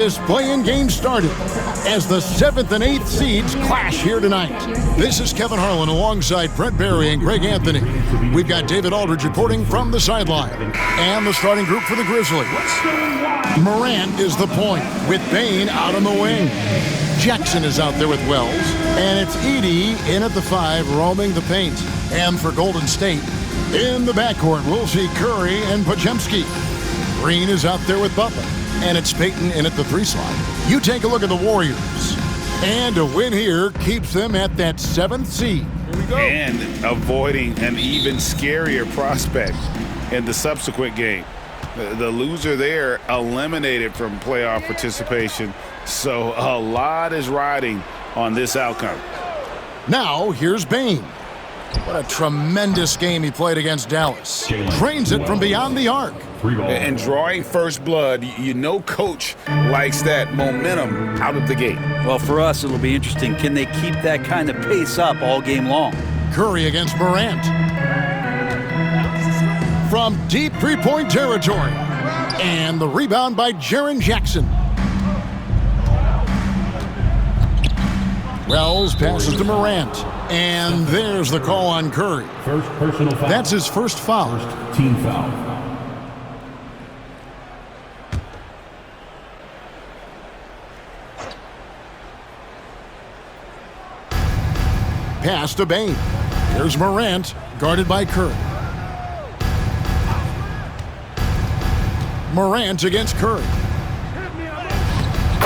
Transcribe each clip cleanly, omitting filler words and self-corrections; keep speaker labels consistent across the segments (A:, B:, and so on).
A: This play-in game started as the 7th and 8th seeds clash here tonight. This is Kevin Harlan alongside Brett Barry and Greg Anthony. We've got David Aldridge reporting from the sideline. And the starting group for the Grizzlies. Morant is the point with Bane out on the wing. Jackson is out there with Wells. And it's Edey in at the 5 roaming the paint. And for Golden State, in the backcourt, we'll see Curry and Podziemski. Green is out there with Butler. And it's Payton in at the 3 slot. You take a look at the Warriors. And a win here keeps them at that 7th seed. Here we go.
B: And avoiding an even scarier prospect in the subsequent game. The loser there eliminated from playoff participation. So a lot is riding on this outcome.
A: Now here's Bane. What a tremendous game he played against Dallas. Drains it from beyond the arc.
B: And drawing first blood, you know coach likes that momentum out of the gate.
C: Well, for us, it'll be interesting. Can they keep that kind of pace up all game long?
A: Curry against Morant. From deep three-point territory. And the rebound by Jaren Jackson. Wells passes to Morant. And there's the call on Curry.
D: First personal foul.
A: That's his first foul.
D: First team foul.
A: Pass to Bane. Here's Morant, guarded by Curry. Morant against Curry.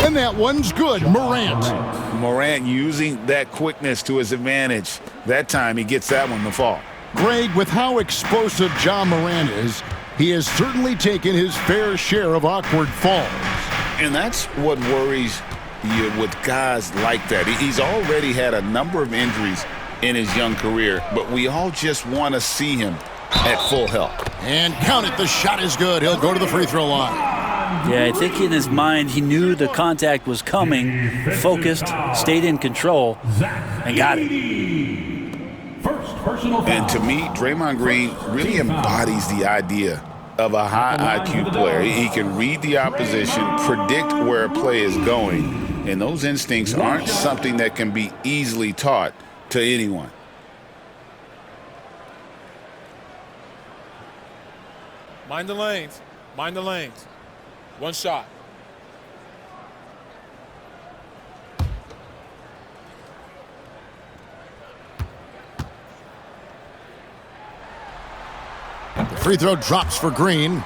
A: And that one's good.
B: Morant using that quickness to his advantage. That time he gets that one to fall.
A: Greg, with how explosive Ja Morant is, he has certainly taken his fair share of awkward falls.
B: And that's what worries you with guys like that. He's already had a number of injuries in his young career, but we all just want to see him at full health.
A: And count it, the shot is good. He'll go to the free throw line.
C: Yeah, I think in his mind he knew the contact was coming, focused, stayed in control, and got it.
D: First personal foul.
B: And to me, Draymond Green really embodies the idea of a high IQ player. He can read the opposition, predict where a play is going, and those instincts aren't something that can be easily taught to anyone.
E: Mind the lanes. Mind the lanes. One shot.
A: The free throw drops for Green.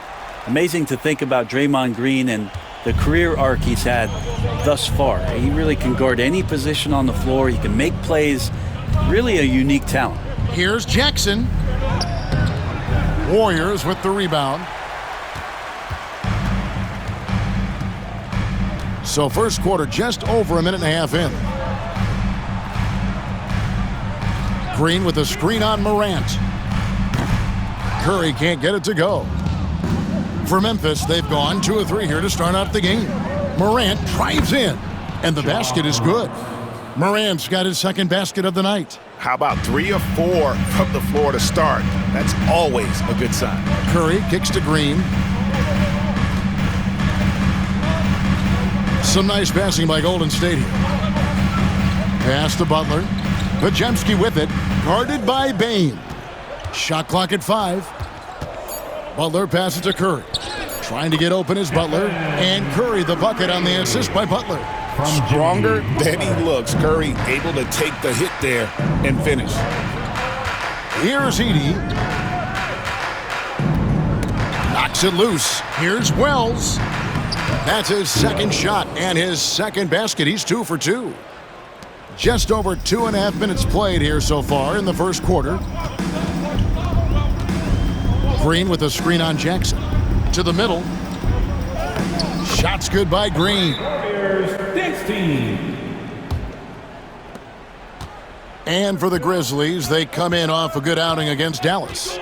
C: Amazing to think about Draymond Green and the career arc he's had thus far. He really can guard any position on the floor. He can make plays. Really a unique talent.
A: Here's Jackson. Warriors with the rebound. So first quarter just over a minute and a half in. Green with a screen on Morant. Curry can't get it to go. For Memphis, they've gone 2 of 3 here to start out the game. Morant drives in, and the basket is good. Morant's got his second basket of the night.
B: How about 3 or 4 from the floor to start? That's always a good sign.
A: Curry kicks to Green. Some nice passing by Golden State here. Pass to Butler. Podziemski with it, guarded by Bane. Shot clock at 5. Butler passes to Curry. Trying to get open is Butler. And Curry the bucket on the assist by Butler.
B: Stronger than he looks. Curry able to take the hit there and finish.
A: Here's Edey. Knocks it loose. Here's Wells. That's his second shot and his second basket. He's 2 for 2. Just over 2.5 minutes played here so far in the first quarter. Green with a screen on Jackson. To the middle. Shots good by Green. And for the Grizzlies, they come in off a good outing against Dallas.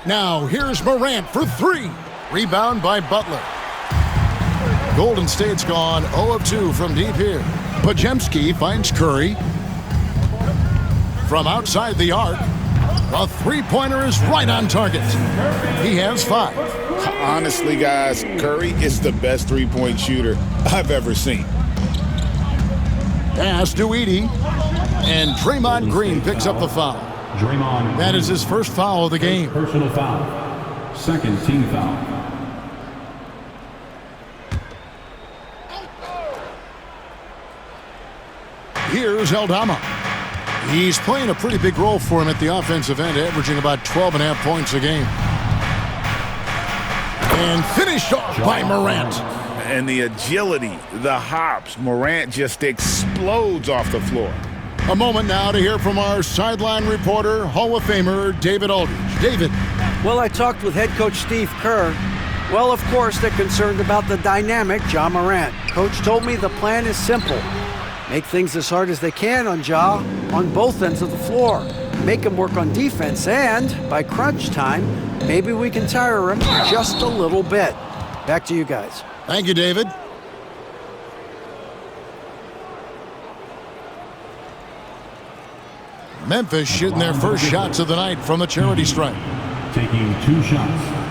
A: Now here's Morant for 3. Rebound by Butler. Golden State's gone 0 of 2 from deep here. Podziemski finds Curry. From outside the arc, the three-pointer is right on target. He has 5.
B: Honestly, guys, Curry is the best three-point shooter I've ever seen.
A: Pass to Edey. And Draymond Green picks up the foul.
D: Draymond.
A: That is his first foul of the game.
D: Personal foul. Second team foul.
A: Here's Aldama. He's playing a pretty big role for him at the offensive end, averaging about 12.5 points a game. And finished off by Morant.
B: And the agility, the hops, Morant just explodes off the floor.
A: A moment now to hear from our sideline reporter, Hall of Famer David Aldridge. David.
F: Well, I talked with head coach Steve Kerr. Well, of course, they're concerned about the dynamic Ja Morant. Coach told me the plan is simple. Make things as hard as they can on Ja on both ends of the floor. Make him work on defense, and by crunch time, maybe we can tire him just a little bit. Back to you guys.
A: Thank you, David. Memphis shooting their first shots of the night from the charity stripe.
D: Taking 2 shots.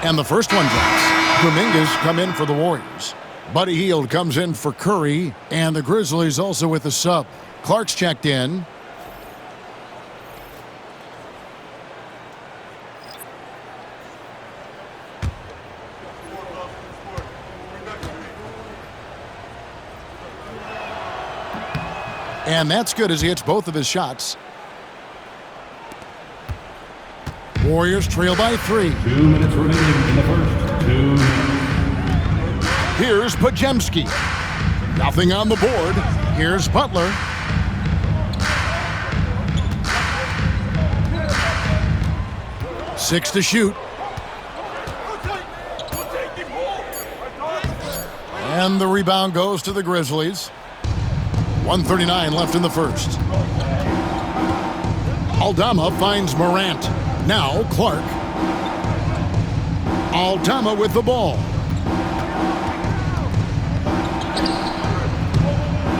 A: And the first one drops. Kuminga's come in for the Warriors. Buddy Hield comes in for Curry, and the Grizzlies also with the sub. Clark's checked in. And that's good as he hits both of his shots. Warriors trail by 3.
D: 2 minutes remaining in the first. 2 minutes.
A: Here's Podziemski. Nothing on the board. Here's Butler. Six to shoot. And the rebound goes to the Grizzlies. 1:39 left in the first. Aldama finds Morant. Now Clark. Aldama with the ball.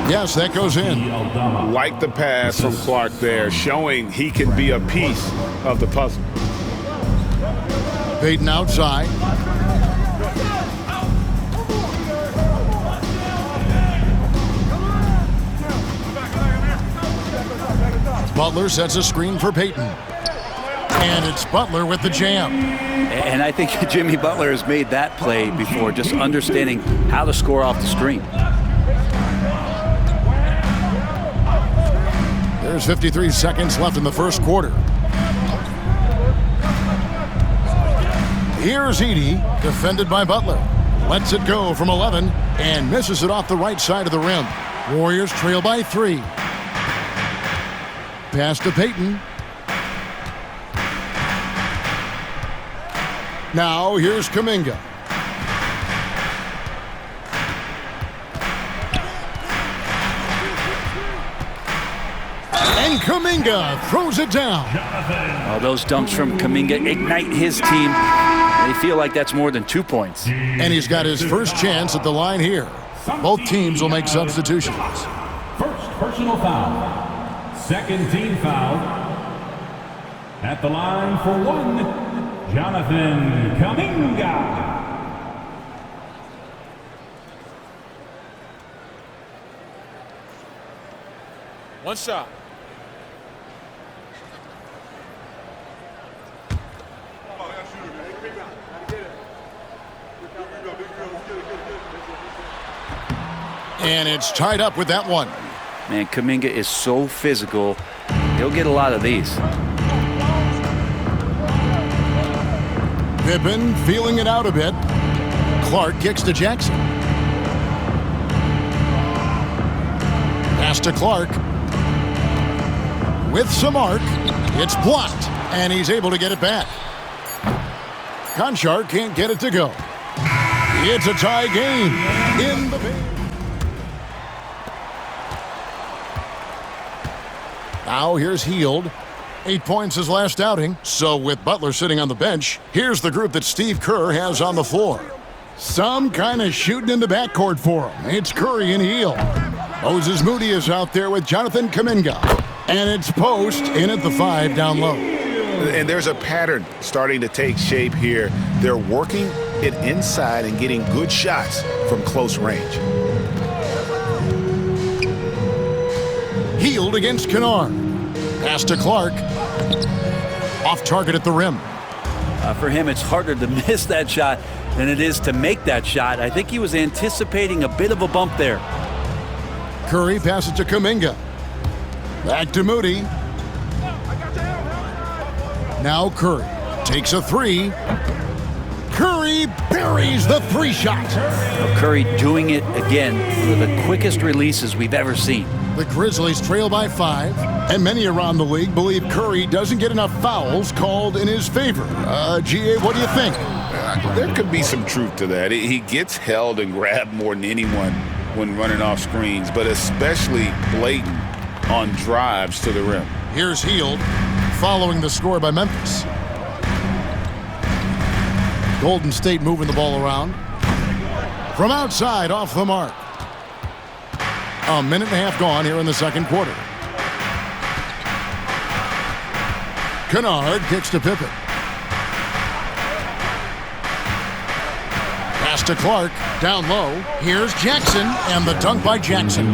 A: Yes, that goes in.
B: Like the pass from Clark there, showing he can be a piece of the puzzle.
A: Payton outside. Butler sets a screen for Payton. And it's Butler with the jam.
C: And I think Jimmy Butler has made that play before, just understanding how to score off the screen.
A: There's 53 seconds left in the first quarter. Here's Edey, defended by Butler. Lets it go from 11 and misses it off the right side of the rim. Warriors trail by 3. Pass to Payton. Now here's Kuminga. And Kuminga throws it down.
C: Oh, those dunks from Kuminga ignite his team. They feel like that's more than 2 points.
A: And he's got his first chance at the line here. Both teams will make substitutions.
D: First personal foul. Second team foul. At the line for 1, Jonathan Kuminga.
E: One shot.
A: And it's tied up with that one.
C: Man, Kuminga is so physical. He'll get a lot of these.
A: Pippen feeling it out a bit. Clark kicks to Jackson. Pass to Clark. With some arc. It's blocked. And he's able to get it back. Conchar can't get it to go. It's a tie game in the paint. Now here's Hield. 8 points his last outing. So with Butler sitting on the bench, here's the group that Steve Kerr has on the floor. Some kind of shooting in the backcourt for him. It's Curry and Hield. Moses Moody is out there with Jonathan Kuminga. And it's Post in at the 5 down low.
B: And there's a pattern starting to take shape here. They're working it inside and getting good shots from close range.
A: Hield against Kennard. Pass to Clark. Off target at the rim.
C: For him, it's harder to miss that shot than it is to make that shot. I think he was anticipating a bit of a bump there.
A: Curry passes to Kuminga. Back to Moody. Now Curry takes a 3. Curry buries the 3 shot.
C: Curry doing it again with the quickest releases we've ever seen.
A: The Grizzlies trail by 5, and many around the league believe Curry doesn't get enough fouls called in his favor. GA, what do you think?
B: There could be some truth to that. He gets held and grabbed more than anyone when running off screens, but especially blatant on drives to the rim.
A: Here's Hield following the score by Memphis. Golden State moving the ball around. From outside, off the mark. A minute and a half gone here in the second quarter. Kennard kicks to Pippen. Pass to Clark, down low. Here's Jackson, and the dunk by Jackson.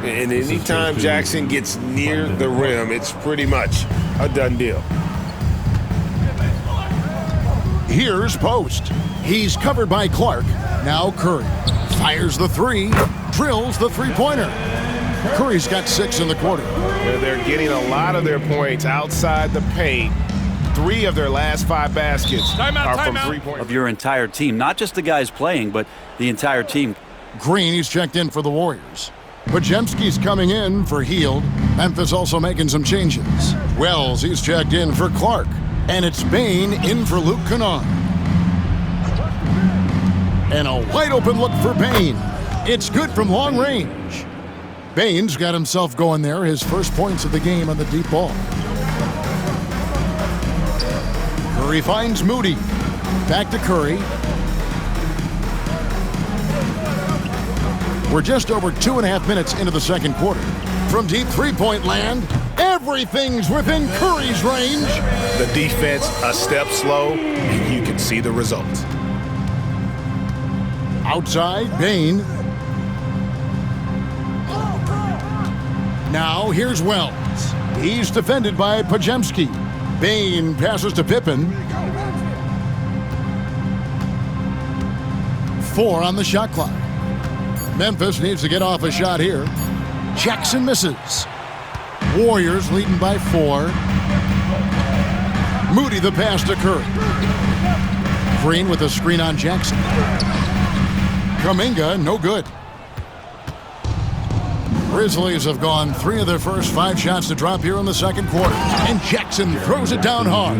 G: And anytime Jackson gets near the rim, it's pretty much a done deal.
A: Here's Post. He's covered by Clark. Now Curry fires the 3, drills the 3-pointer. Curry's got 6 in the quarter.
G: They're getting a lot of their points outside the paint. 3 of their last 5 baskets are from 3-point.
C: Of your entire team, not just the guys playing, but the entire team.
A: Green, he's checked in for the Warriors. Podziemski's coming in for Hield. Memphis also making some changes. Wells, he's checked in for Clark. And it's Bain in for Luke Kennard. And a wide open look for Bain. It's good from long range. Bain's got himself going there, his first points of the game on the deep ball. Curry finds Moody. Back to Curry. We're just over 2.5 minutes into the second quarter. From deep 3-point land, everything's within Curry's range.
G: The defense a step slow, and you can see the results.
A: Outside, Bain. Now here's Wells. He's defended by Podziemski. Bain passes to Pippen. 4 on the shot clock. Memphis needs to get off a shot here. Jackson misses. Warriors leading by 4. Moody the pass to Curry. Green with a screen on Jackson. Kuminga, no good. Grizzlies have gone 3 of their first 5 shots to drop here in the second quarter. And Jackson throws it down hard.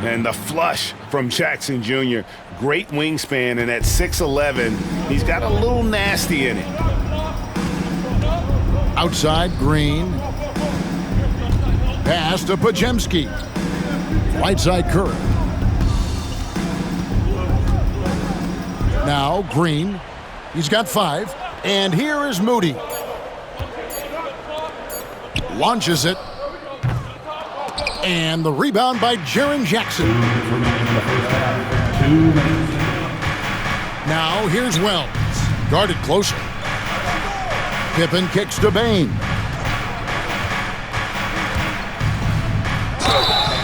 G: And the flush from Jackson Jr. Great wingspan, and at 6'11", he's got a little nasty in it.
A: Outside, Green. Pass to Podziemski. Right side, Curry. Now, Green. He's got 5. And here is Moody. Launches it. And the rebound by Jaren Jackson. Now here's Wells. Guarded closer. Pippen kicks to Bain.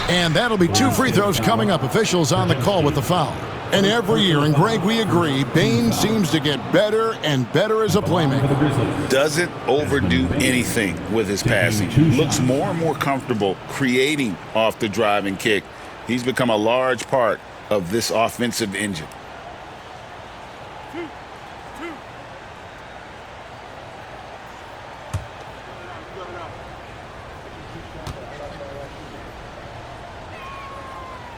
A: And that'll be 2 free throws coming up. Officials on the call with the foul. And every year, and Greg, we agree, Bain seems to get better and better as a playmaker.
B: Doesn't overdo anything with his passing. Looks more and more comfortable creating off the drive and kick. He's become a large part of this offensive engine.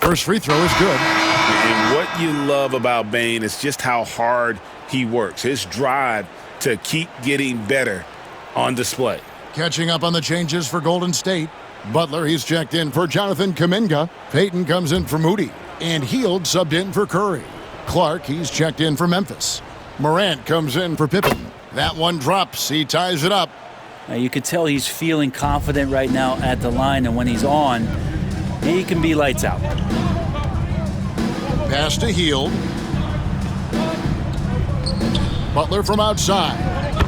A: First free throw is good.
B: And what you love about Bain is just how hard he works. His drive to keep getting better on display.
A: Catching up on the changes for Golden State. Butler, he's checked in for Jonathan Kuminga. Payton comes in for Moody. And Hield subbed in for Curry. Clark, he's checked in for Memphis. Morant comes in for Pippen. That one drops. He ties it up.
C: Now you could tell he's feeling confident right now at the line, and when he's on, he can be lights out.
A: Pass to Hield. Butler from outside.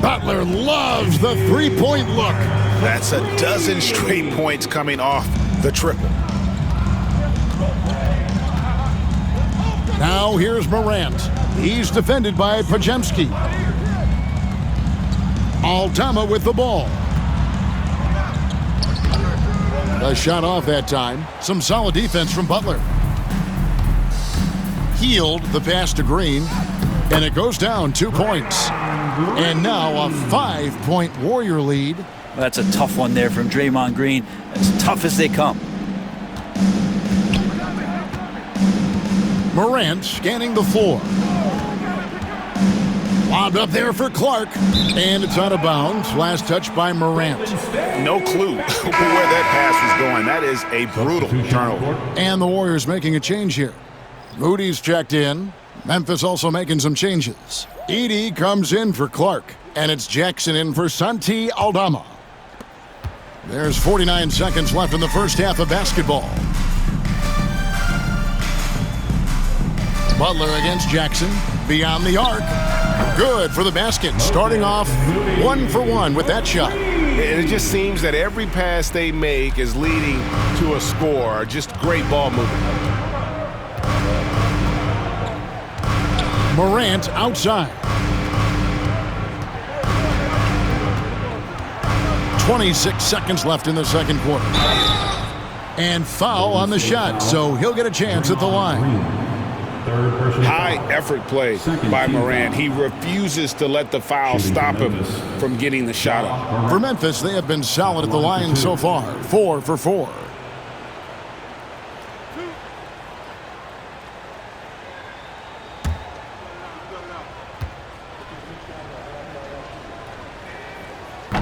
A: Butler loves the three-point look.
B: That's a dozen straight points coming off the triple.
A: Now here's Morant. He's defended by Pajemski. Aldama with the ball. A shot off that time. Some solid defense from Butler. Hield the pass to Green. And it goes down 2 points. And now a 5-point Warrior lead.
C: That's a tough one there from Draymond Green. As tough as they come.
A: Morant scanning the floor. Wound up there for Clark. And it's out of bounds. Last touch by Morant.
B: No clue where that pass was going. That is a brutal turnover.
A: And the Warriors making a change here. Moody's checked in. Memphis also making some changes. Edey comes in for Clark. And it's Jackson in for Santi Aldama. There's 49 seconds left in the first half of basketball. Butler against Jackson. Beyond the arc. Good for the basket. Starting off 1 for 1 with that shot.
G: It just seems that every pass they make is leading to a score. Just great ball movement.
A: Morant outside. 26 seconds left in the second quarter. And foul on the shot, so he'll get a chance at the line.
B: High effort play by Morant. He refuses to let the foul stop him from getting the shot up.
A: For Memphis, they have been solid at the line so far. 4 for 4.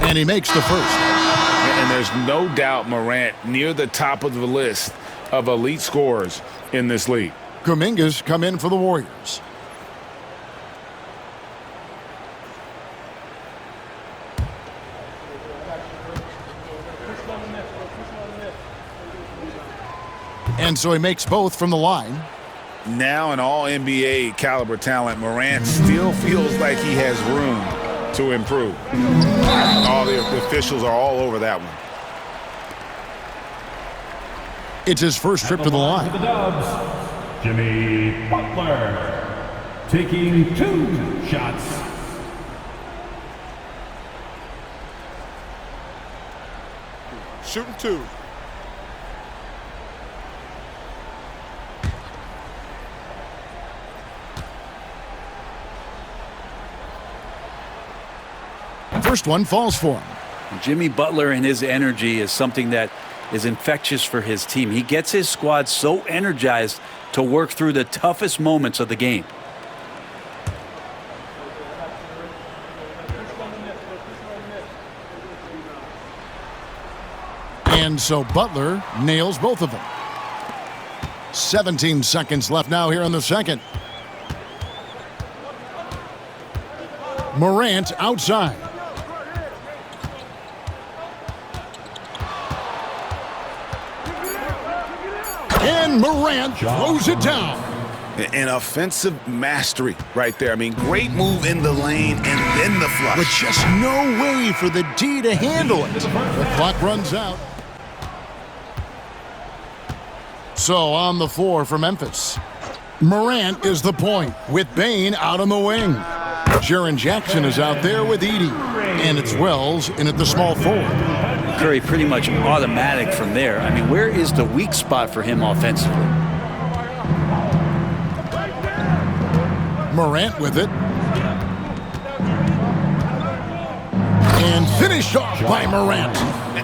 A: And he makes the first.
B: And there's no doubt Morant near the top of the list of elite scorers in this league.
A: Kuminga's come in for the Warriors. And so he makes both from the line.
B: Now an all-NBA caliber talent, Morant still feels like he has room to improve. All the officials are all over that one.
A: It's his first trip to the line.
D: Jimmy Butler taking 2 shots.
E: Shooting 2.
A: First one falls for him.
C: Jimmy Butler and his energy is something that is infectious for his team. He gets his squad so energized to work through the toughest moments of the game.
A: And so Butler nails both of them. 17 seconds left now here in the second. Morant outside. And Morant throws it down.
B: An offensive mastery right there. I mean, great move in the lane and then the flush.
A: But just no way for the D to handle it. The clock runs out. So on the floor for Memphis. Morant is the point with Bane out on the wing. Jaren Jackson is out there with Edey. And it's Wells in at the small forward.
C: Curry pretty much automatic from there. I mean, where is the weak spot for him offensively?
A: Morant with it. And finished off by Morant.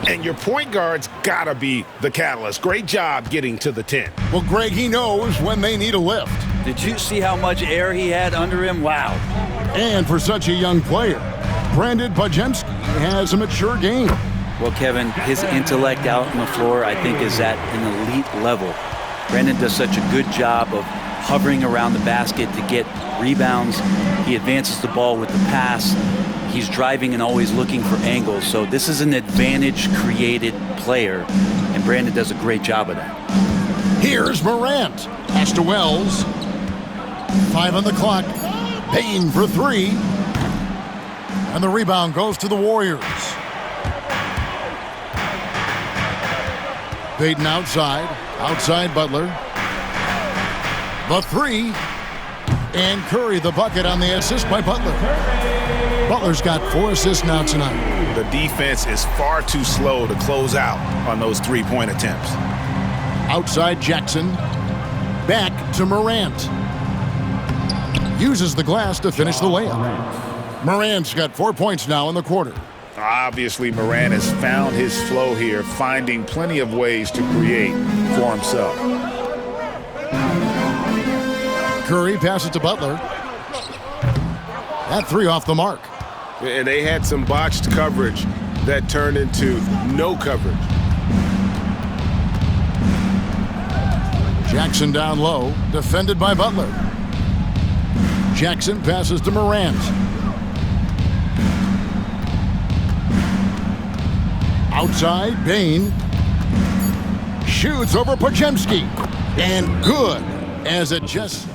G: And your point guard's got to be the catalyst. Great job getting to the 10.
A: Well, Greg, he knows when they need a lift.
C: Did you see how much air he had under him? Wow.
A: And for such a young player, Brandon Pajemski has a mature game.
C: Well, Kevin, his intellect out on the floor, I think, is at an elite level. Brandon does such a good job of hovering around the basket to get rebounds. He advances the ball with the pass. He's driving and always looking for angles. So this is an advantage-created player, and Brandon does a great job of that.
A: Here's Morant. Pass to Wells. 5 on the clock. Payne for 3. And the rebound goes to the Warriors. Payton outside. Outside Butler. The 3. And Curry the bucket on the assist by Butler. Butler's got 4 assists now tonight.
G: The defense is far too slow to close out on those three-point attempts.
A: Outside Jackson. Back to Morant. Uses the glass to finish the layup. Morant's got 4 points now in the quarter.
B: Obviously, Morant has found his flow here, finding plenty of ways to create for himself.
A: Curry passes to Butler. That 3 off the mark.
G: And they had some botched coverage that turned into no coverage.
A: Jackson down low, defended by Butler. Jackson passes to Morant. Outside, Payne. Shoots over Podziemski. And good, as it just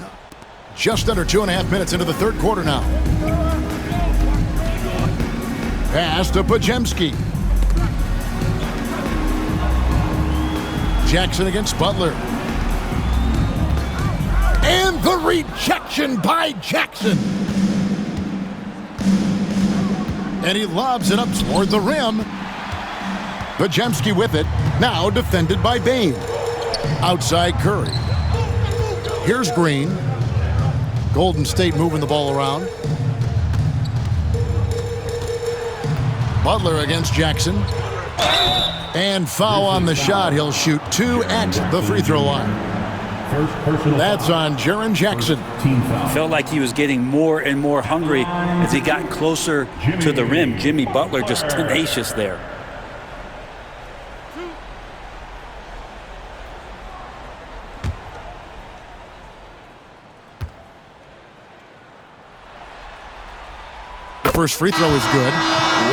A: under 2.5 minutes into the third quarter now. Pass to Podziemski. Jackson against Butler. And the rejection by Jackson. And he lobs it up toward the rim. Podziemski with it. Now defended by Payne. Outside Curry. Here's Green. Golden State moving the ball around. Butler against Jackson. And foul on the shot. He'll shoot 2 at the free throw line. That's on Jaren Jackson.
C: Felt like he was getting more and more hungry as he got closer to the rim. Jimmy Butler just tenacious there.
A: The first free throw is good.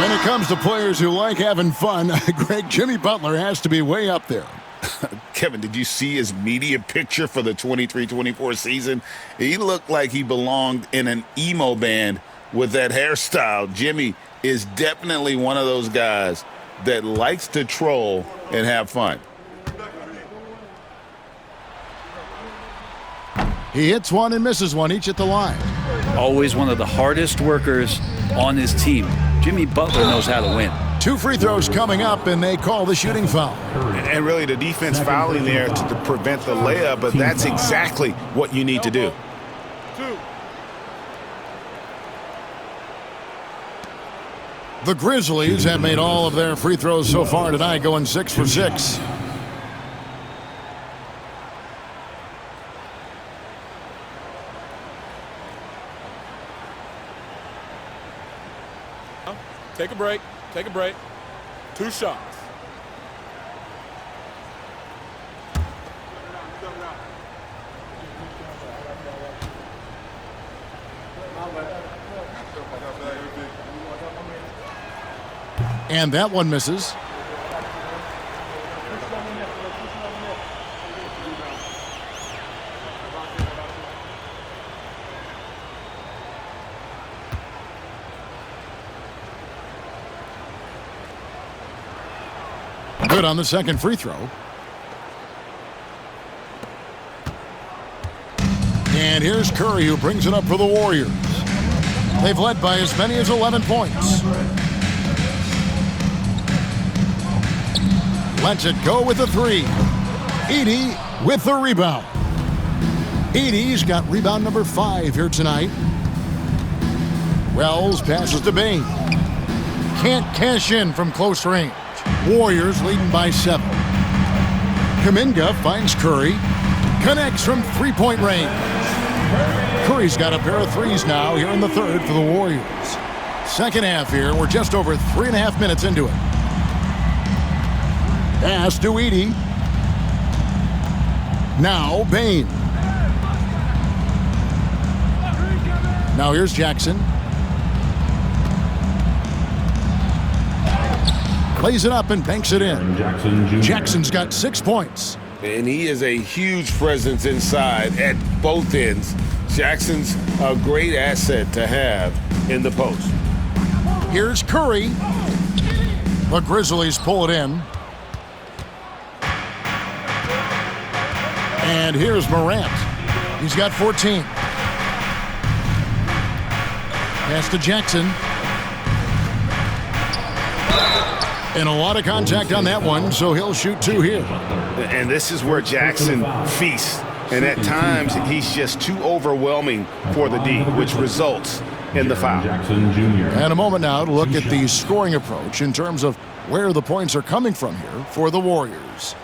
A: When it comes to players who like having fun, Greg, Jimmy Butler has to be way up there.
B: Kevin, did you see his media picture for the 23-24 season? He looked like he belonged in an emo band with that hairstyle. Jimmy is definitely one of those guys that likes to troll and have fun.
A: He hits one and misses one, each at the line.
C: Always one of the hardest workers on his team. Jimmy Butler knows how to win.
A: 2 free throws coming up, and they call the shooting foul.
G: And really, the defense fouling there to prevent the layup, but that's exactly what you need to do.
A: The Grizzlies have made all of their free throws so far tonight, going 6 for 6.
E: Take a break. Take a break. 2 shots.
A: And that one misses. Good on the second free throw. And here's Curry, who brings it up for the Warriors. They've led by as many as 11 points. Lets it go with the 3. Edey with the rebound. Edey's got rebound number 5 here tonight. Wells passes to Payne. Can't cash in from close range. Warriors leading by 7. Kuminga finds Curry. Connects from 3-point range. Curry's got a pair of threes now here in the third for the Warriors. Second half here. We're just over 3.5 minutes into it. Pass to Edey. Now Bain. Now here's Jackson. Plays it up and banks it in. Jackson's got 6 points.
B: And he is a huge presence inside at both ends. Jackson's a great asset to have in the post.
A: Here's Curry. The Grizzlies pull it in. And here's Morant. He's got 14. Pass to Jackson. And a lot of contact on that one, so he'll shoot 2 here.
G: And this is where Jackson feasts. And at times, he's just too overwhelming for the D, which results in the foul.
A: And a moment now to look at the scoring approach in terms of where the points are coming from here for the Warriors.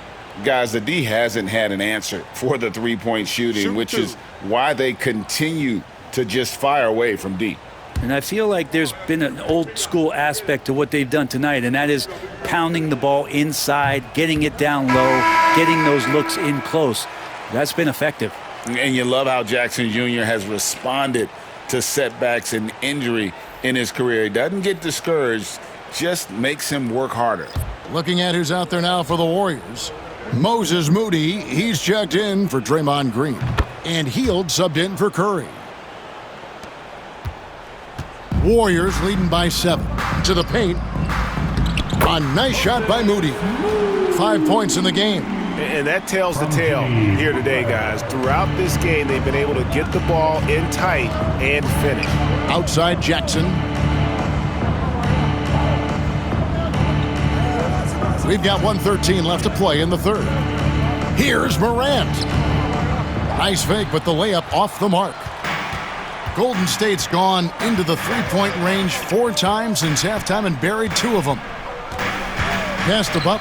B: Guys, the D hasn't had an answer for the three-point shooting, which is why they continue to just fire away from deep.
C: And I feel like there's been an old school aspect to what they've done tonight, and that is pounding the ball inside, getting it down low, getting those looks in close. That's been effective.
B: And you love how Jackson Jr. has responded to setbacks and injury in his career. He doesn't get discouraged, just makes him work harder.
A: Looking at who's out there now for the Warriors. Moses Moody, he's checked in for Draymond Green. And Hield subbed in for Curry. Warriors leading by 7. To the paint. A nice shot by Moody. 5 points in the game.
G: And that tells the tale here today, guys. Throughout this game, they've been able to get the ball in tight and finish.
A: Outside Jackson. We've got 1:13 left to play in the third. Here's Morant. Nice fake, but the layup off the mark. Golden State's gone into the three-point range 4 times since halftime and buried 2 of them. Pass to Butler.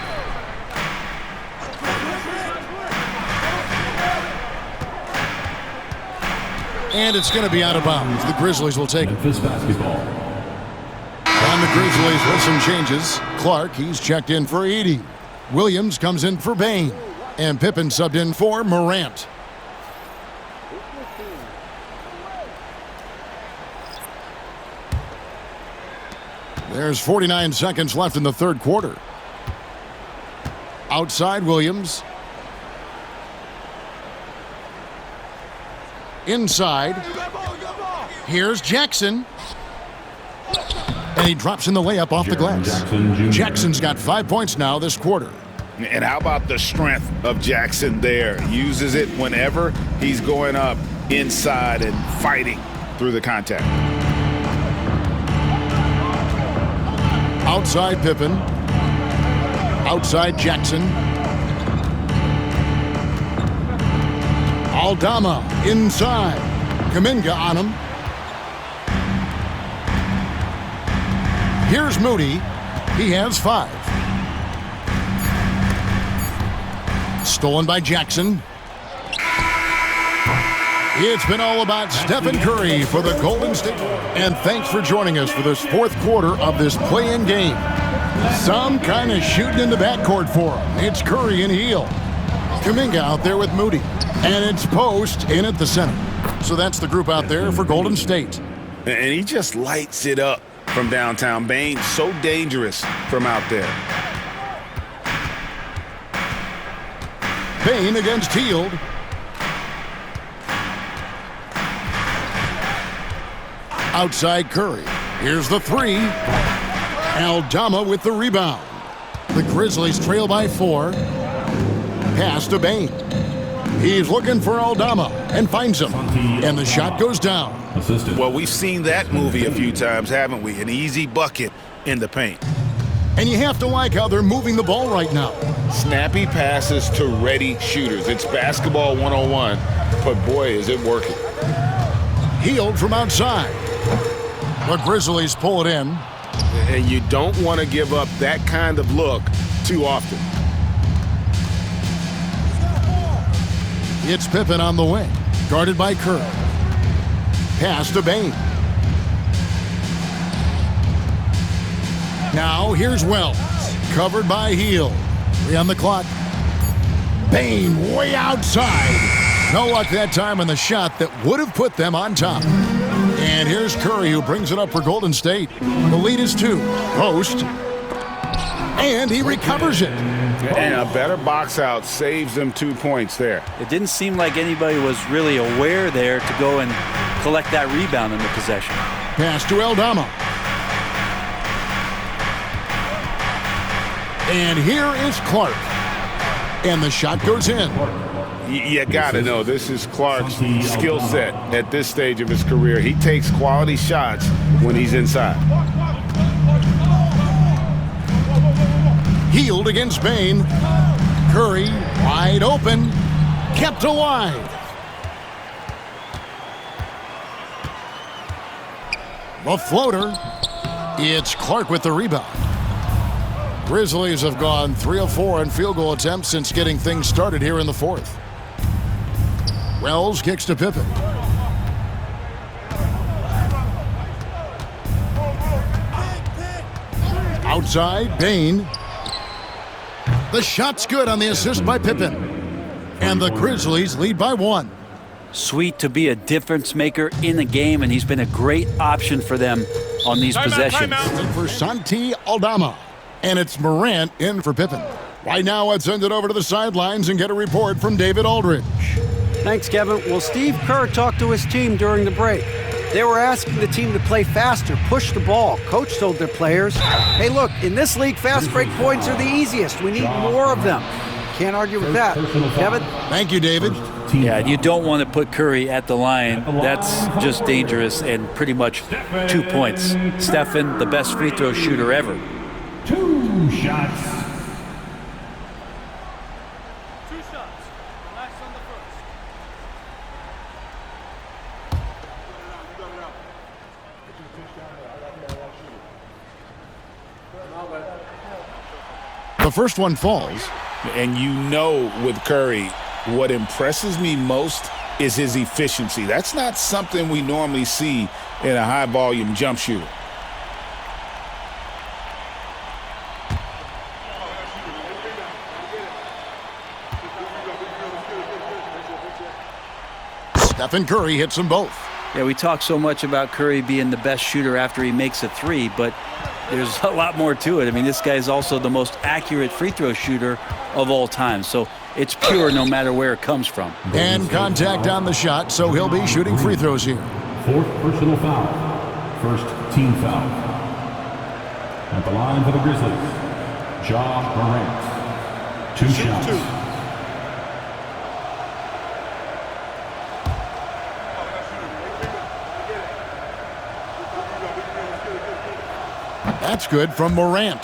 A: And it's going to be out of bounds. The Grizzlies will take it.
D: Memphis basketball.
A: And the Grizzlies with some changes. Clark, he's checked in for Edey. Williams comes in for Bain. And Pippen subbed in for Morant. There's 49 seconds left in the third quarter. Outside Williams. Inside. Here's Jackson. And he drops in the layup off the glass. Jackson's got 5 points now this quarter.
B: And how about the strength of Jackson there? Uses it whenever he's going up inside and fighting through the contact.
A: Outside Pippen. Outside Jackson. Aldama inside. Kuminga on him. Here's Moody. He has 5. Stolen by Jackson. It's been all about Stephen Curry for the Golden State. And thanks for joining us for this fourth quarter of this play-in game. Some kind of shooting in the backcourt for him. It's Curry and Hield. Kuminga out there with Moody. And it's Post in at the center. So that's the group out there for Golden State.
B: And he just lights it up from downtown. Bain, so dangerous from out there.
A: Bain against Hield. Outside Curry. Here's the 3. Aldama with the rebound. The Grizzlies trail by 4. Pass to Bain. He's looking for Aldama and finds him. And the shot goes down.
B: Well, we've seen that movie a few times, haven't we? An easy bucket in the paint.
A: And you have to like how they're moving the ball right now.
B: Snappy passes to ready shooters. It's basketball 101, but boy, is it working.
A: Hield from outside. The Grizzlies pull it in.
G: And you don't want to give up that kind of look too often.
A: It's Pippen on the wing, guarded by Curry. Pass to Bain. Now here's Wells, covered by Hield. 3 on the clock. Bain way outside. No luck that time on the shot that would have put them on top. And here's Curry, who brings it up for Golden State. The lead is 2. Post. And he recovers it.
B: And a better box out saves them 2 points there.
C: It didn't seem like anybody was really aware there to go and collect that rebound in the possession.
A: Pass to Aldama. And here is Clark. And the shot goes in.
B: You got to know, this is Clark's skill set at this stage of his career. He takes quality shots when he's inside.
A: Healed against Bain. Curry wide open. Kept alive. The floater. It's Clark with the rebound. Grizzlies have gone 3 of 4 in field goal attempts since getting things started here in the 4th. Wells kicks to Pippen. Outside, Bain. The shot's good on the assist by Pippen. And the Grizzlies lead by 1.
C: Sweet to be a difference maker in the game, and he's been a great option for them on these possessions.
A: And for Santi Aldama. And it's Morant in for Pippen. Right now, let's send it over to the sidelines and get a report from David Aldridge.
F: Thanks, Kevin. Well, Steve Kerr talked to his team during the break. They were asking the team to play faster, push the ball. Coach told their players, hey, look, in this league, fast break points are the easiest. We need more of them. Can't argue with that. Kevin?
A: Thank you, David.
C: Yeah, you don't want to put Curry at the line. That's just dangerous and pretty much 2 points. Stephen, the best free throw shooter ever.
D: 2 shots.
A: The first one falls.
B: And you know with Curry, what impresses me most is his efficiency. That's not something we normally see in a high-volume jump shooter.
A: Stephen Curry hits them both.
C: Yeah, we talk so much about Curry being the best shooter after he makes a 3, but there's a lot more to it. I mean, this guy is also the most accurate free throw shooter of all time. So it's pure no matter where it comes from.
A: And contact on the shot, so he'll be shooting free throws here.
D: 4th personal foul. First team foul. At the line for the Grizzlies, Ja Morant. 2 shots.
A: That's good from Morant.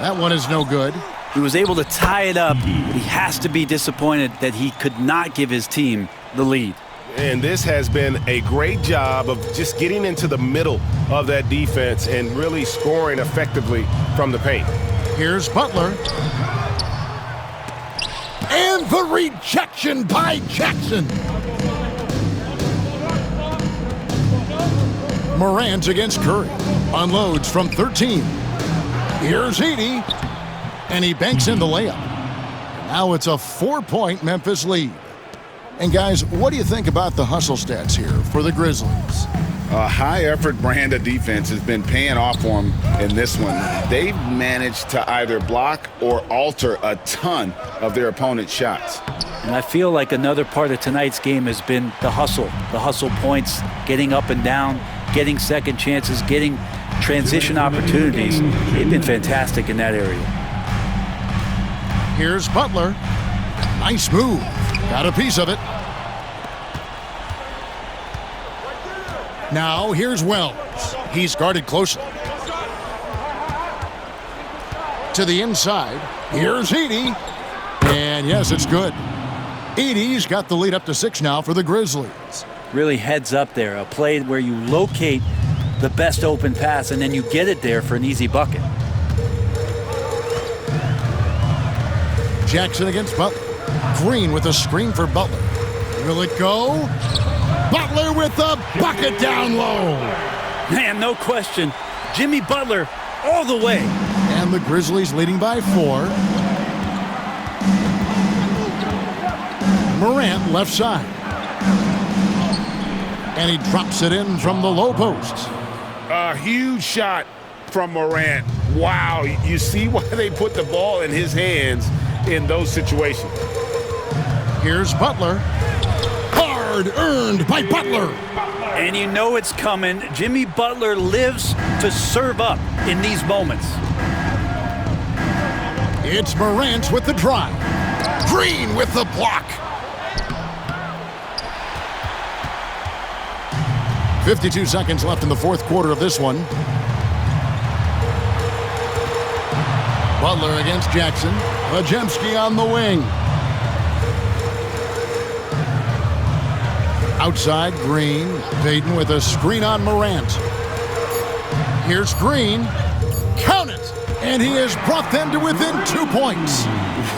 A: That one is no good.
C: He was able to tie it up. He has to be disappointed that he could not give his team the lead.
G: And this has been a great job of just getting into the middle of that defense and really scoring effectively from the paint.
A: Here's Butler. And the rejection by Jackson. Morant against Curry. Unloads from 13. Here's Edey. And he banks in the layup. Now it's a 4-point Memphis lead. And guys, what do you think about the hustle stats here for the Grizzlies?
B: A high-effort brand of defense has been paying off for them in this one. They've managed to either block or alter a ton of their opponent's shots.
C: And I feel like another part of tonight's game has been the hustle points, getting up and down, getting second chances, getting transition opportunities. They've been fantastic in that area.
A: Here's Butler. Nice move. Got a piece of it. Now here's Wells. He's guarded closely. To the inside. Here's Edey. And yes, it's good. Edey's got the lead up to 6 now for the Grizzlies.
C: Really heads up there. A play where you locate the best open pass and then you get it there for an easy bucket.
A: Jackson against Butler. Green with a screen for Butler. Will it go? Butler with the bucket down low.
C: Man, no question. Jimmy Butler all the way.
A: And the Grizzlies leading by 4. Morant left side. And he drops it in from the low post.
B: A huge shot from Morant. Wow, you see why they put the ball in his hands in those situations.
A: Here's Butler. Hard earned by Butler.
C: And you know it's coming. Jimmy Butler lives to serve up in these moments.
A: It's Morant with the drive. Green with the block. 52 seconds left in the fourth quarter of this one. Butler against Jackson. Majemski on the wing. Outside, Green. Payton with a screen on Morant. Here's Green. Count it! And he has brought them to within 2 points.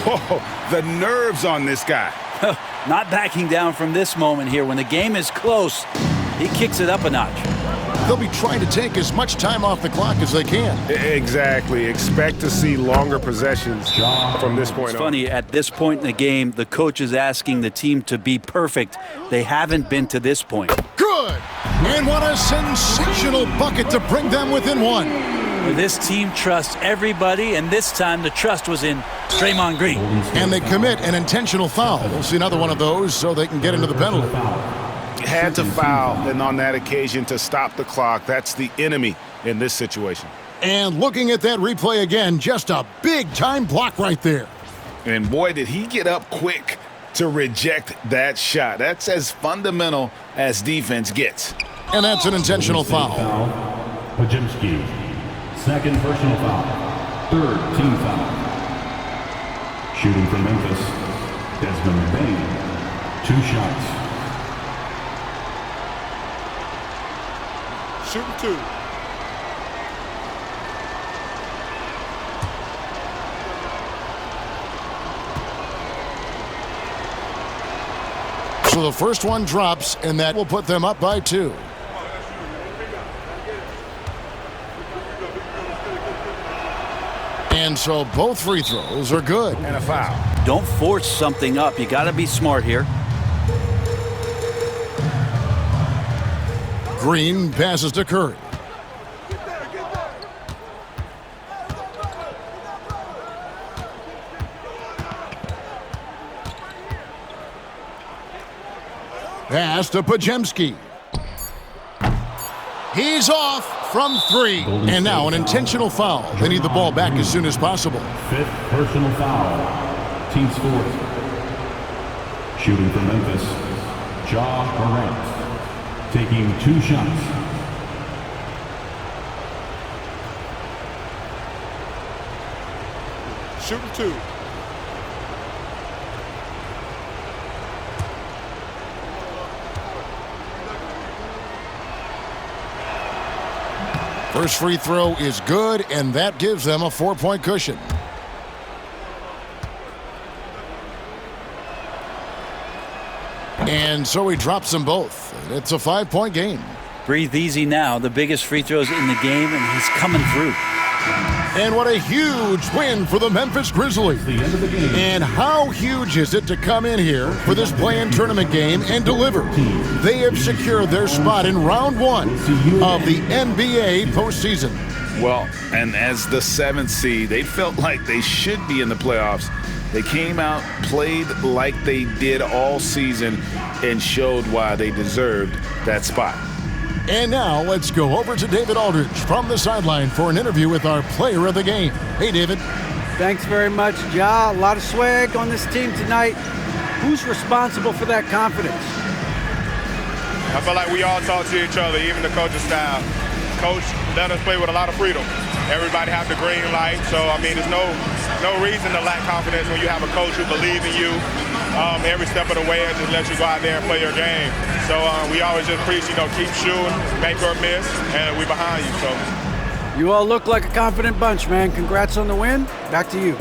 B: Whoa, the nerves on this guy.
C: Not backing down from this moment here. When the game is close, he kicks it up a notch.
A: They'll be trying to take as much time off the clock as they can.
G: Exactly. Expect to see longer possessions from this point on.
C: It's funny, at this point in the game, the coach is asking the team to be perfect. They haven't been to this point.
A: Good! And what a sensational bucket to bring them within 1.
C: This team trusts everybody, and this time the trust was in Draymond Green.
A: And they commit an intentional foul. We'll see another one of those so they can get into the penalty.
G: Had to foul, and on that occasion to stop the clock. That's the enemy in this situation.
A: And looking at that replay again, just a big-time block right there.
B: And boy, did he get up quick to reject that shot. That's as fundamental as defense gets.
A: And that's an intentional foul.
D: Majemski. Second personal foul. Third team foul. Shooting from Memphis. Desmond Bain. 2 shots.
E: Shooting 2.
A: So the first one drops, and that will put them up by 2. And so both free throws are good.
G: And a foul.
C: Don't force something up. You got to be smart here.
A: Green passes to Curry. Pass to Majemski. He's off from 3. And now an intentional foul. They need the ball back as soon as possible.
D: 5th personal foul. Team's 4th. Shooting from Memphis. Ja Morant. Taking 2 shots.
E: Shooting 2.
A: First free throw is good, and that gives them a 4-point cushion. And so he drops them both. It's a 5-point game.
C: Breathe easy now. The biggest free throws in the game, and he's coming through.
A: And what a huge win for the Memphis Grizzlies. And how huge is it to come in here for this play-in tournament game and deliver? They have secured their spot in round 1 of the NBA postseason.
B: Well, and as the 7th seed, they felt like they should be in the playoffs. They came out, played like they did all season, and showed why they deserved that spot.
A: And now let's go over to David Aldridge from the sideline for an interview with our player of the game. Hey, David.
F: Thanks very much, Ja. A lot of swag on this team tonight. Who's responsible for that confidence?
H: I feel like we all talk to each other, even the coaching staff. Coach let us play with a lot of freedom. Everybody has the green light, so I mean, there's no reason to lack confidence when you have a coach who believes in you every step of the way and just lets you go out there and play your game. So we always just preach, keep shooting, make or miss, and we behind you. So
F: you all look like a confident bunch, man. Congrats on the win. Back to you.